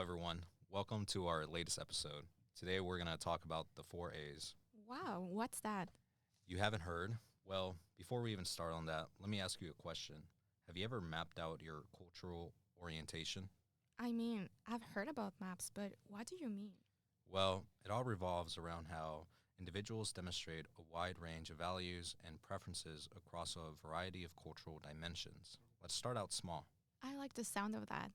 everyone. Welcome to our latest episode. Today, we're going to talk about the four A's. Wow, what's that? You haven't heard? Well, before we even start on that, let me ask you a question. Have you ever mapped out your cultural orientation? I've heard about maps, but what do you mean? Well, it all revolves around how individuals demonstrate a wide range of values and preferences across a variety of cultural dimensions. Let's start out small. I like the sound of that.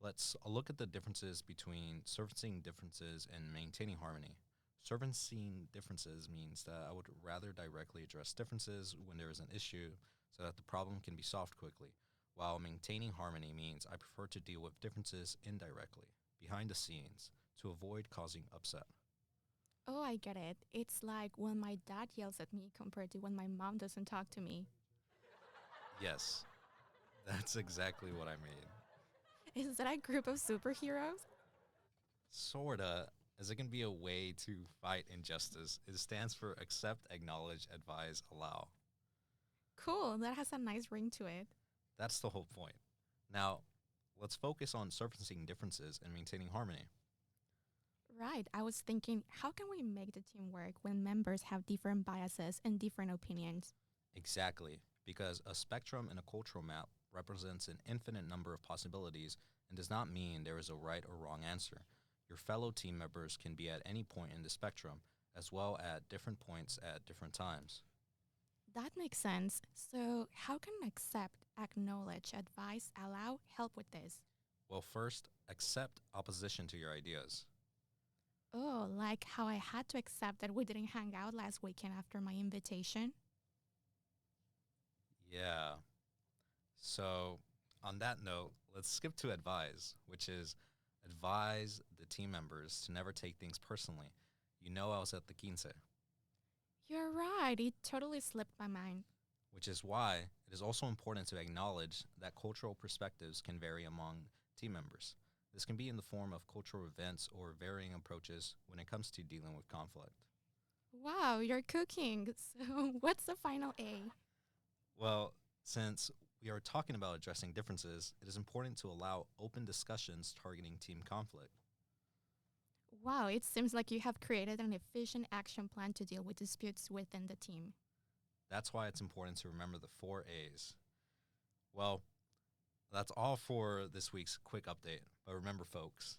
Let's look at the differences between servicing differences and maintaining harmony. Servicing differences means that I would rather directly address differences when there is an issue so that the problem can be solved quickly, while maintaining harmony means I prefer to deal with differences indirectly, behind the scenes, to avoid causing upset. Oh, I get it. It's like when my dad yells at me compared to when my mom doesn't talk to me. Yes, that's exactly what I mean. Is that a group of superheroes? Sorta, as it can be a way to fight injustice. It stands for accept, acknowledge, advise, allow. Cool, that has a nice ring to it. That's the whole point. Now, let's focus on surfacing differences and maintaining harmony. Right, I was thinking, how can we make the team work when members have different biases and different opinions? Exactly, because a spectrum in a cultural map represents an infinite number of possibilities and does not mean there is a right or wrong answer. Your fellow team members can be at any point in the spectrum, as well at different points at different times. That makes sense. So, how can accept, acknowledge, advise, allow help with this? Well, first, accept opposition to your ideas. Oh, like how I had to accept that we didn't hang out last weekend after my invitation? Yeah. So, on that note, let's skip to advise, which is advise the team members to never take things personally. You know, I was at the quince, You're right. It totally slipped my mind. which is why it is also important to acknowledge that cultural perspectives can vary among team members. This can be in the form of cultural events or varying approaches when it comes to dealing with conflict. Wow, you're cooking. So, what's the final A? Well, since we are talking about addressing differences, it is important to allow open discussions targeting team conflict. Wow, it seems like you have created an efficient action plan to deal with disputes within the team. That's why it's important to remember the four A's. Well, that's all for this week's quick update. But remember, folks,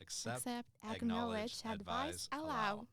accept, Accept, acknowledge, acknowledge, advise, advise, allow. allow.